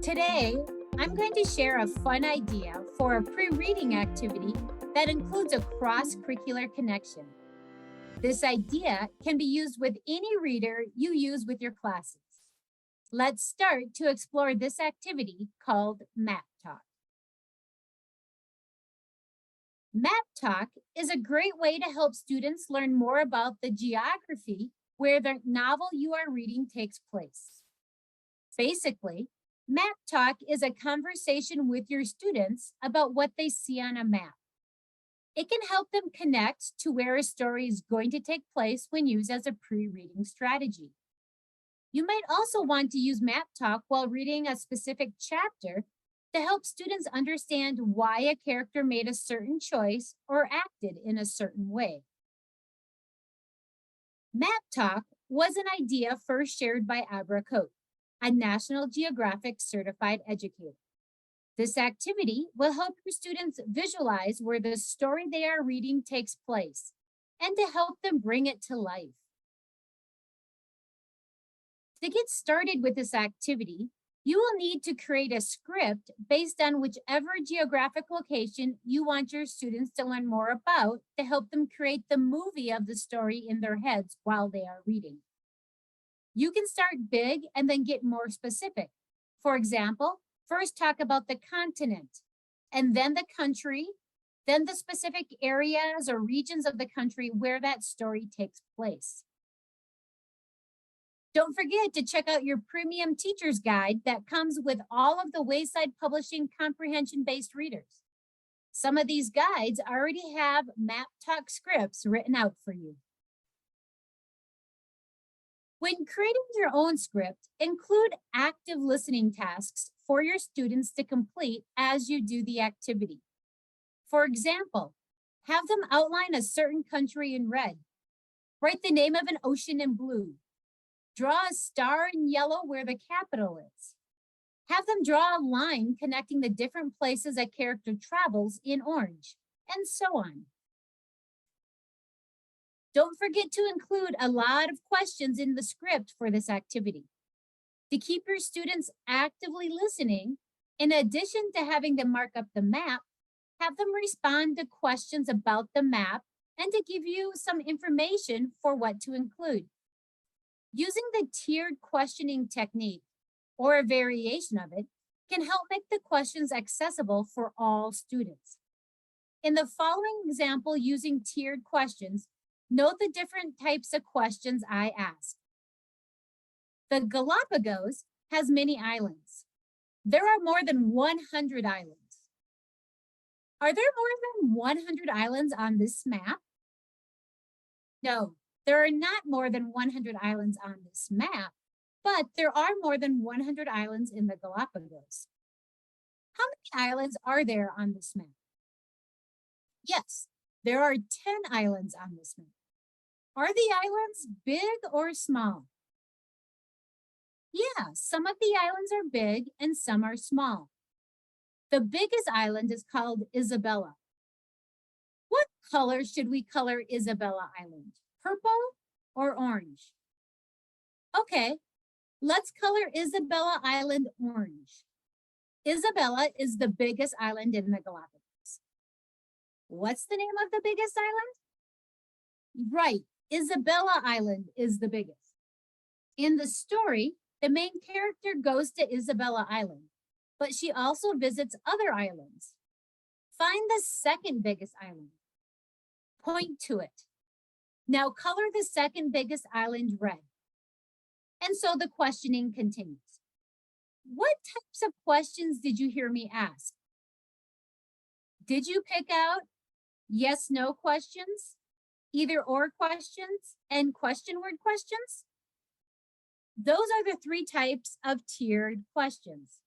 Today, I'm going to share a fun idea for a pre-reading activity that includes a cross-curricular connection. This idea can be used with any reader you use with your classes. Let's start to explore this activity called Map Talk. Map Talk is a great way to help students learn more about the geography where the novel you are reading takes place. Basically, Map Talk is a conversation with your students about what they see on a map. It can help them connect to where a story is going to take place when used as a pre-reading strategy. You might also want to use Map Talk while reading a specific chapter to help students understand why a character made a certain choice or acted in a certain way. Map Talk was an idea first shared by Abra Coate, a National Geographic certified educator. This activity will help your students visualize where the story they are reading takes place and to help them bring it to life. To get started with this activity, you will need to create a script based on whichever geographic location you want your students to learn more about to help them create the movie of the story in their heads while they are reading. You can start big and then get more specific. For example, first talk about the continent, and then the country, then the specific areas or regions of the country where that story takes place. Don't forget to check out your premium teacher's guide that comes with all of the Wayside Publishing comprehension-based readers. Some of these guides already have Map Talk scripts written out for you. When creating your own script, include active listening tasks for your students to complete as you do the activity. For example, have them outline a certain country in red. Write the name of an ocean in blue. Draw a star in yellow where the capital is. Have them draw a line connecting the different places a character travels in orange, and so on. Don't forget to include a lot of questions in the script for this activity. To keep your students actively listening, in addition to having them mark up the map, have them respond to questions about the map and to give you some information for what to include. Using the tiered questioning technique, or a variation of it, can help make the questions accessible for all students. In the following example using tiered questions, note the different types of questions I ask. The Galapagos has many islands. There are more than 100 islands. Are there more than 100 islands on this map? No, there are not more than 100 islands on this map, but there are more than 100 islands in the Galapagos. How many islands are there on this map? Yes, there are 10 islands on this map. Are the islands big or small? Yeah, some of the islands are big and some are small. The biggest island is called Isabella. What color should we color Isabella Island? Purple or orange? Okay, let's color Isabella Island orange. Isabella is the biggest island in the Galapagos. What's the name of the biggest island? Right, Isabella Island is the biggest. In the story, the main character goes to Isabella Island, but she also visits other islands. Find the second biggest island. Point to it. Now color the second biggest island red. And so the questioning continues. What types of questions did you hear me ask? Did you pick out yes, no questions, either or questions, and question word questions? Those are the three types of tiered questions.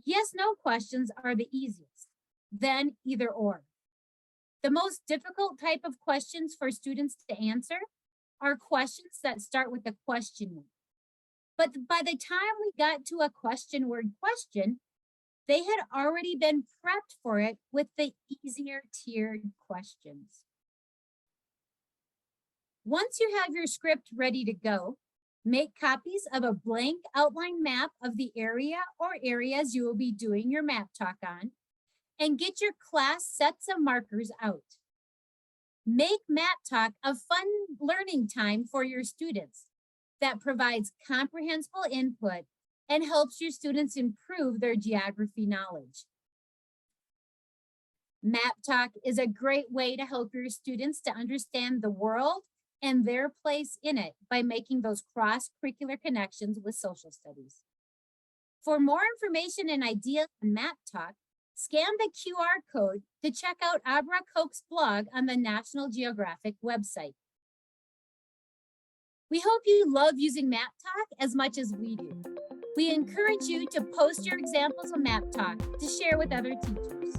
Yes, no questions are the easiest, then either or. The most difficult type of questions for students to answer are questions that start with a question word. But by the time we got to a question word question, they had already been prepped for it with the easier tiered questions. Once you have your script ready to go, Make copies of a blank outline map of the area or areas you will be doing your map talk on, and get your class sets of markers out. Make map talk a fun learning time for your students that provides comprehensible input and helps your students improve their geography knowledge. Map talk is a great way to help your students to understand the world and their place in it by making those cross-curricular connections with social studies. For more information and ideas on map talk, scan the QR code to check out Abra Koch's blog on the National Geographic website. We hope you love using map talk as much as we do. We encourage you to post your examples of map talk to share with other teachers.